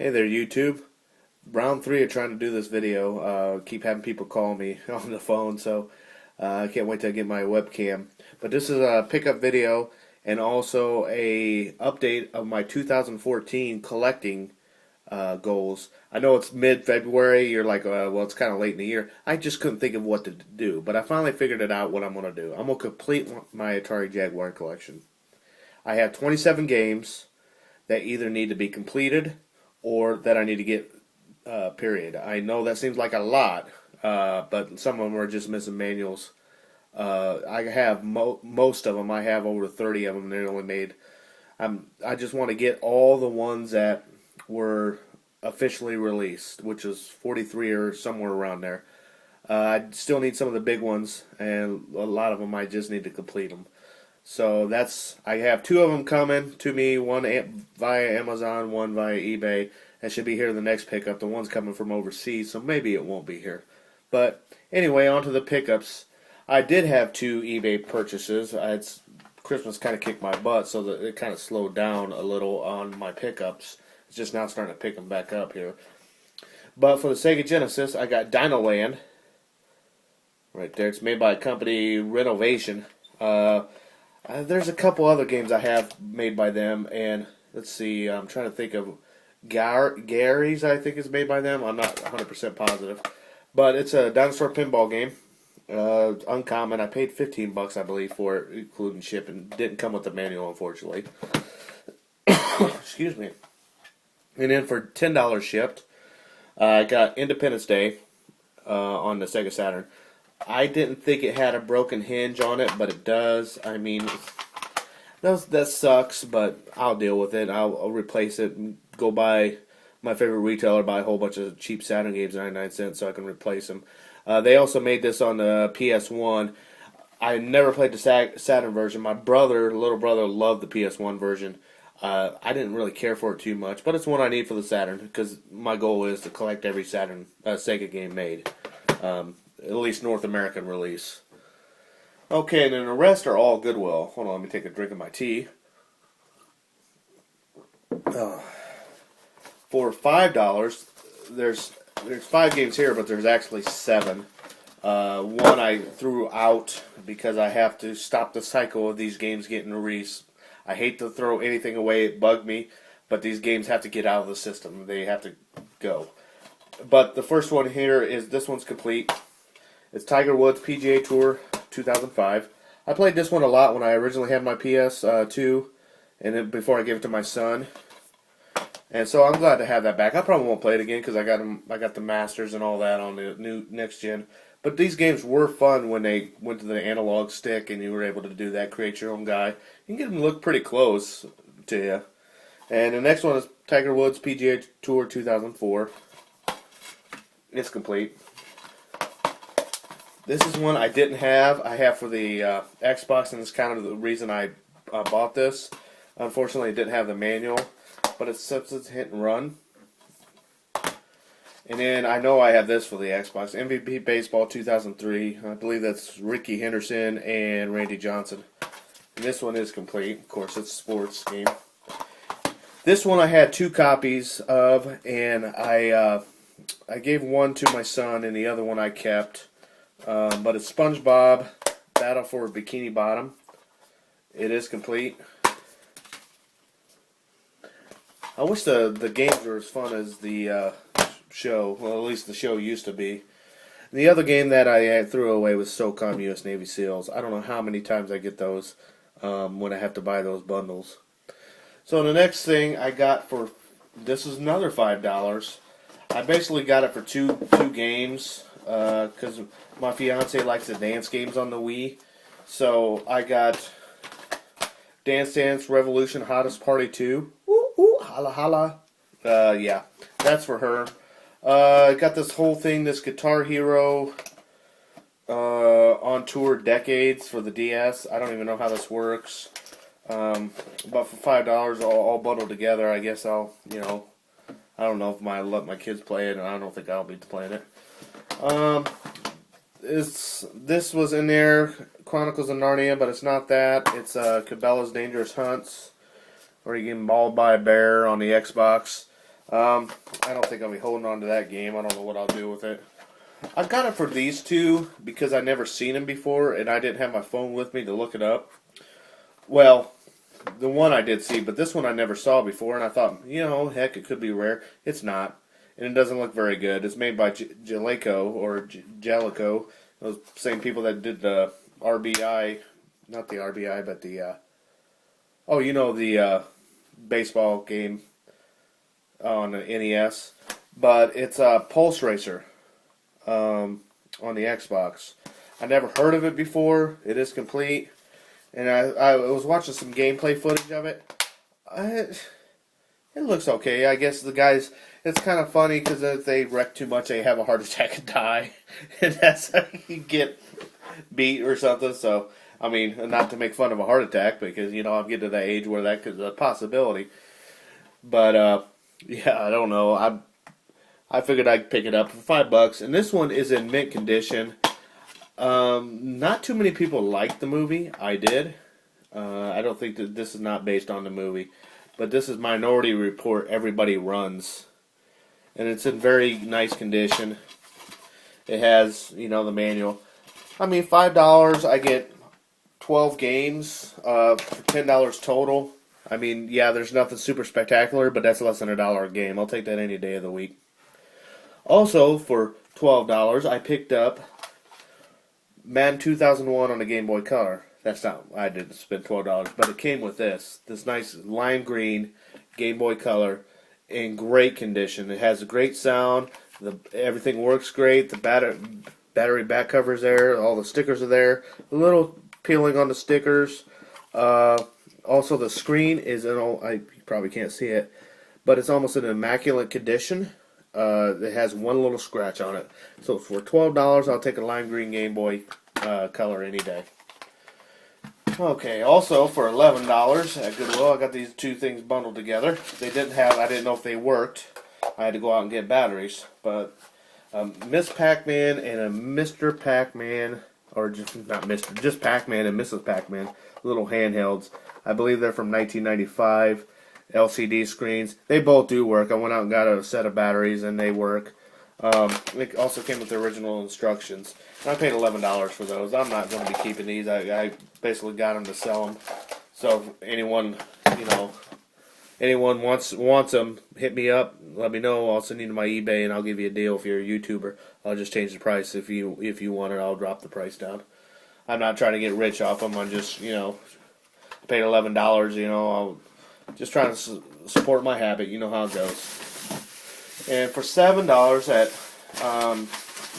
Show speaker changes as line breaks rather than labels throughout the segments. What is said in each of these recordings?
Hey there, YouTube. Round three of trying to do this video. Keep having people call me on the phone, so I can't wait to get my webcam. But this is a pickup video and also a update of my 2014 collecting goals. I know it's mid-February. You're like, well, it's kind of late in the year. I just couldn't think of what to do, but I finally figured it out what I'm going to do. I'm going to complete my Atari Jaguar collection. I have 27 games that either need to be completed or that I need to get, period. I know that seems like a lot, but some of them are just missing manuals. I have most of them. I have over 30 of them. They're only made. I just want to get all the ones that were officially released, which is 43 or somewhere around there. I still need some of the big ones, and a lot of them I just need to complete them. So I have two of them coming to me, one via Amazon, one via eBay. That should be here the next pickup. The one's coming from overseas, so maybe it won't be here. But anyway, on to the pickups. I did have two eBay purchases. Christmas kind of kicked my butt, so that it kind of slowed down a little on my pickups. It's just now starting to pick them back up here. But for the Sega Genesis, I got Dino Land. Right there. It's made by a company, Renovation. There's a couple other games I have made by them, and let's see, I'm trying to think of Gary's, I think is made by them. I'm not 100% positive. But it's a dinosaur pinball game. Uncommon. I paid $15, I believe, for it, including shipping. Didn't come with the manual, unfortunately. Excuse me. And then for $10 shipped, I got Independence Day on the Sega Saturn. I didn't think it had a broken hinge on it, but it does. I mean, that sucks, but I'll deal with it. I'll replace it and go buy my favorite retailer, buy a whole bunch of cheap Saturn games, 99 cents, so I can replace them. They also made this on the PS1. I never played the Saturn version. My little brother, loved the PS1 version. I didn't really care for it too much, but it's one I need for the Saturn because my goal is to collect every Saturn Sega game made. At least North American release. Okay, and then the rest are all Goodwill. Hold on, let me take a drink of my tea. For $5, there's 5 games here, but there's actually 7. One I threw out because I have to stop the cycle of these games getting released. I hate to throw anything away, it bugged me, but these games have to get out of the system. They have to go. But the first one here this one's complete. It's Tiger Woods PGA Tour 2005. I played this one a lot when I originally had my PS2, and then before I gave it to my son. And so I'm glad to have that back. I probably won't play it again because I got the Masters and all that on the new next gen. But these games were fun when they went to the analog stick and you were able to do that, create your own guy. You can get them to look pretty close to you. And the next one is Tiger Woods PGA Tour 2004. It's complete. This is one I didn't have. I have for the Xbox, and it's kind of the reason I bought this. Unfortunately, it didn't have the manual, but it says it's hit and run. And then I know I have this for the Xbox, MVP Baseball 2003. I believe that's Ricky Henderson and Randy Johnson. And this one is complete. Of course, it's a sports game. This one I had 2 copies of, and I gave one to my son, and the other one I kept. But it's SpongeBob Battle for Bikini Bottom. It is complete. I wish the games were as fun as the show. Well, at least the show used to be. The other game that I threw away was SOCOM US Navy SEALs. I don't know how many times I get those when I have to buy those bundles. So the next thing I got this is another $5. I basically got it for two games because my fiance likes the dance games on the Wii. So I got Dance Dance Revolution Hottest Party 2. Ooh, ooh, holla, holla. Yeah, that's for her. I got this whole thing, this Guitar Hero on tour Decades for the DS. I don't even know how this works. But for $5, all bundled together, I guess I'll, I don't know if I let my kids play it, and I don't think I'll be playing it. This was in there, Chronicles of Narnia, but it's not that. It's Cabela's Dangerous Hunts, where you get mauled by a bear on the Xbox. I don't think I'll be holding on to that game. I don't know what I'll do with it. I got it for these two because I never seen them before, and I didn't have my phone with me to look it up. Well, the one I did see, but this one I never saw before, and I thought, heck, it could be rare. It's not, and it doesn't look very good. It's made by Jaleco, or Jaleco, those same people that did the RBI, not the RBI, but the, the baseball game on the NES. But it's a Pulse Racer on the Xbox. I never heard of it before. It is complete. And I was watching some gameplay footage of it. It looks okay. I guess the guys, it's kind of funny because if they wreck too much, they have a heart attack and die. And that's how you get beat or something. So, I mean, not to make fun of a heart attack because, I'm getting to that age where that could be a possibility. But, yeah, I don't know. I figured I'd pick it up for $5. And this one is in mint condition. Not too many people liked the movie. I did. I don't think that this is not based on the movie. But this is Minority Report, Everybody Runs. And it's in very nice condition. It has, the manual. I mean, $5, I get 12 games for $10 total. I mean, yeah, there's nothing super spectacular, but that's less than $1 a game. I'll take that any day of the week. Also, for $12, I picked up Madden 2001 on a Game Boy Color. That's not, I didn't spend $12, but it came with this nice lime green Game Boy Color in great condition. It has a great sound. Everything works great. The battery back cover's there. All the stickers are there. A little peeling on the stickers. Also, the screen is you probably can't see it, but it's almost in immaculate condition. It has one little scratch on it. So for $12, I'll take a lime green Game Boy Color any day. Okay, also for $11 at Goodwill, I got these two things bundled together. I didn't know if they worked. I had to go out and get batteries. But Miss Pac-Man and a Mr. Pac-Man, or just Pac-Man and Mrs. Pac-Man, little handhelds. I believe they're from 1995. LCD screens. They both do work. I went out and got a set of batteries, and they work. It also came with the original instructions. And I paid $11 for those. I'm not going to be keeping these. I basically got them to sell them. So if anyone wants them, hit me up. Let me know. I'll send you to my eBay, and I'll give you a deal if you're a YouTuber. I'll just change the price. If you want it, I'll drop the price down. I'm not trying to get rich off them. I'm just, paid $11, I'll just trying to support my habit. You know how it goes. And for $7 at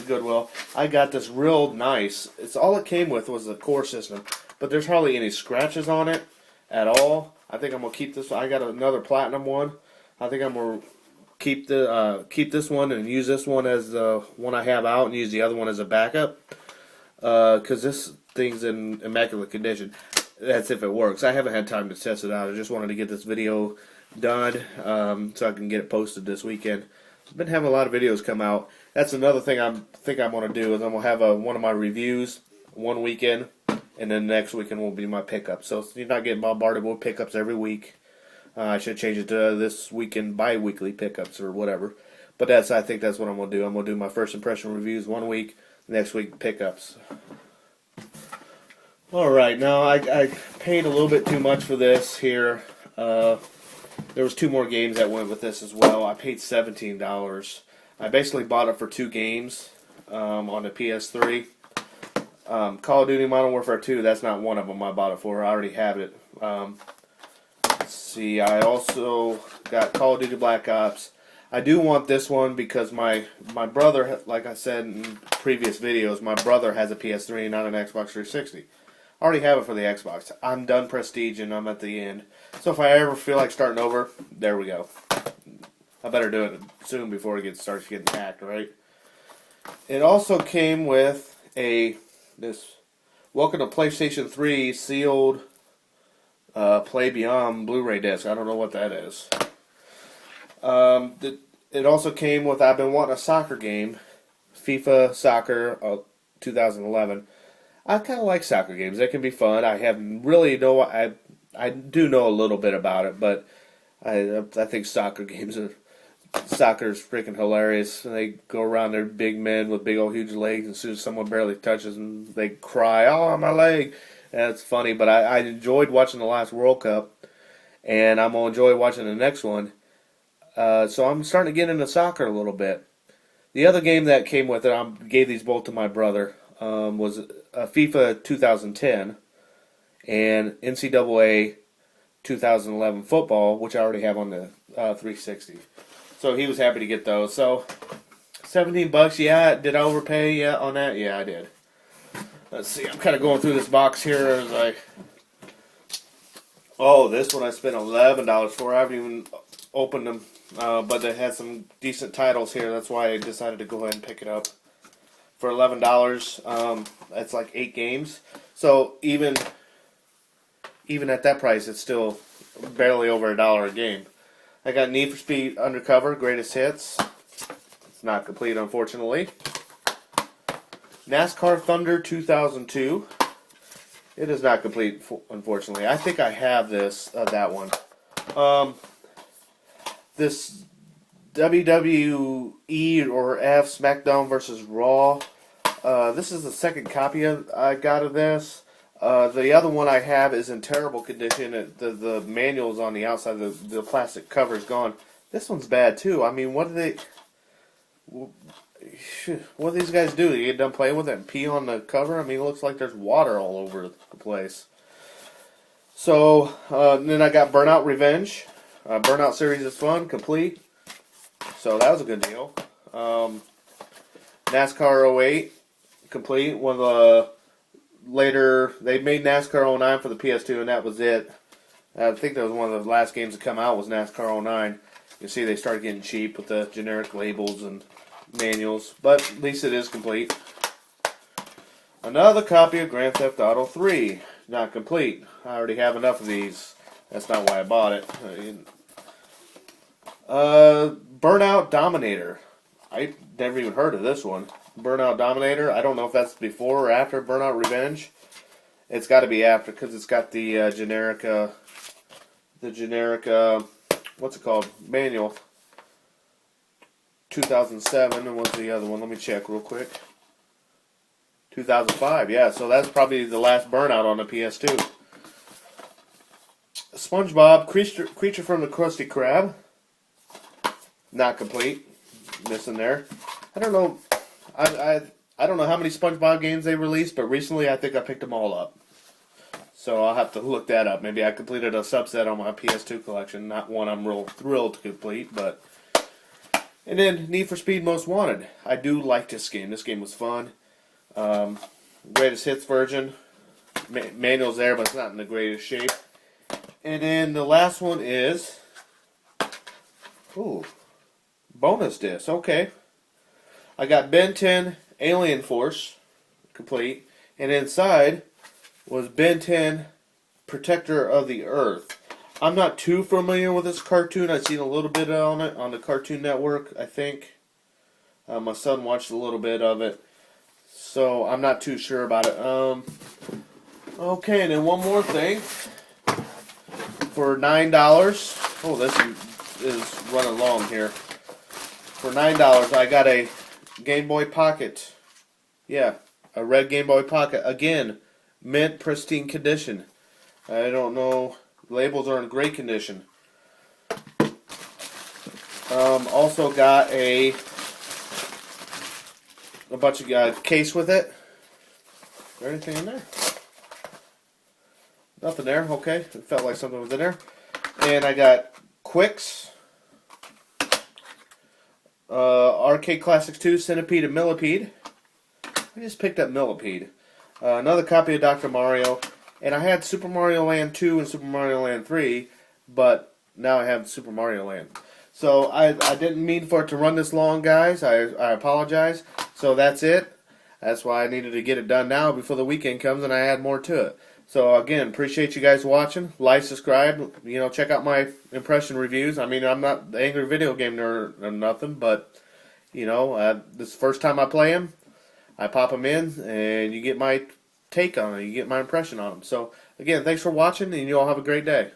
Goodwill, I got this real nice. It's all it came with was the core system, but there's hardly any scratches on it at all. I think I'm gonna keep this. I got another platinum one. I think I'm gonna keep this one and use this one as the one I have out, and use the other one as a backup. Because this thing's in immaculate condition. That's if it works. I haven't had time to test it out. I just wanted to get this video done so I can get it posted this weekend. I've been having a lot of videos come out. That's another thing I'm going to do is I'm going to have one of my reviews one weekend, and then next weekend will be my pickup. So you're not getting bombarded with pickups every week. I should change it to this weekend bi-weekly pickups or whatever. But I think that's what I'm going to do. I'm going to do my first impression reviews one week, next week pickups. Alright, now I paid a little bit too much for this here. There was two more games that went with this as well. I paid $17. I basically bought it for two games on the PS3. Call of Duty Modern Warfare 2, that's not one of them I bought it for. I already have it. Let's see, I also got Call of Duty Black Ops. I do want this one because my brother, like I said in previous videos, my brother has a PS3 and not an Xbox 360. I already have it for the Xbox. I'm done Prestige and I'm at the end. So if I ever feel like starting over, there we go. I better do it soon before it starts getting hacked, right? It also came with this Welcome to PlayStation 3 sealed Play Beyond Blu-ray disc. I don't know what that is. It also came with, I've been wanting a soccer game, FIFA Soccer 2011. I kind of like soccer games. They can be fun. I do know a little bit about it, but I think soccer games are Soccer is freaking hilarious. They go around, they're big men with big old huge legs, and as soon as someone barely touches them, they cry, "Oh, my leg!" And it's funny, but I enjoyed watching the last World Cup, and I'm gonna enjoy watching the next one. So I'm starting to get into soccer a little bit. The other game that came with it, I gave these both to my brother, was FIFA 2010 and NCAA 2011 football, which I already have on the 360. So he was happy to get those. So $17, yeah. Did I overpay? Yeah, on that? Yeah, I did. Let's see. I'm kind of going through this box here as I. Oh, this one I spent $11 for. I haven't even opened them, but it had some decent titles here. That's why I decided to go ahead and pick it up for $11. That's like 8 games. So even at that price, it's still barely over $1 a game. I got Need for Speed Undercover, Greatest Hits. It's not complete, unfortunately. NASCAR Thunder 2002. It is not complete, unfortunately. I think I have that one. This WWE or F SmackDown versus Raw. This is the second copy I got of this. The other one I have is in terrible condition. The manual's on the outside. The plastic cover's gone. This one's bad too. I mean, what do these guys do? You get done playing with it and pee on the cover? I mean, it looks like there's water all over the place. So, then I got Burnout Revenge. Burnout series is fun, complete. So that was a good deal. NASCAR '08, complete. One of the later, they made NASCAR '09 for the PS2, and that was it. I think that was one of the last games to come out was NASCAR '09. You see they started getting cheap with the generic labels and manuals, but at least it is complete. Another copy of Grand Theft Auto 3, not complete. I already have enough of these. That's not why I bought it. Burnout Dominator. I never even heard of this one. Burnout Dominator. I don't know if that's before or after Burnout Revenge. It's got to be after because it's got the generic, what's it called? Manual. 2007, and what's the other one? Let me check real quick. 2005, yeah, so that's probably the last Burnout on the PS2. SpongeBob, Creature from the Krusty Krab. Not complete. Missing there. I don't know. I don't know how many SpongeBob games they released, but recently I think I picked them all up. So I'll have to look that up. Maybe I completed a subset on my PS2 collection. Not one I'm real thrilled to complete, but... And then Need for Speed Most Wanted. I do like this game. This game was fun. Greatest Hits version. Manual's there, but it's not in the greatest shape. And then the last one is... Ooh. Bonus disc. Okay. I got Ben 10 Alien Force. Complete. And inside was Ben 10 Protector of the Earth. I'm not too familiar with this cartoon. I've seen a little bit on it on the Cartoon Network, I think. My son watched a little bit of it. So I'm not too sure about it. Okay, and then one more thing. For $9. Oh, this is running long here. For $9, I got a Game Boy Pocket. Yeah, a red Game Boy Pocket. Again, mint pristine condition. I don't know. Labels are in great condition. Also got a bunch of case with it. Is there anything in there? Nothing there. Okay, it felt like something was in there. And I got Quicks, Arcade Classics 2, Centipede and Millipede. I just picked up Millipede. Another copy of Dr. Mario. And I had Super Mario Land 2 and Super Mario Land 3, but now I have Super Mario Land. So I didn't mean for it to run this long, guys. I apologize. So that's it. That's why I needed to get it done now before the weekend comes and I add more to it. So again, appreciate you guys watching. Like, subscribe. Check out my impression reviews. I mean, I'm not the angry video game nerd or nothing, but this is the first time I play them. I pop them in, and you get my take on it. You get my impression on them. So, again, thanks for watching, and you all have a great day.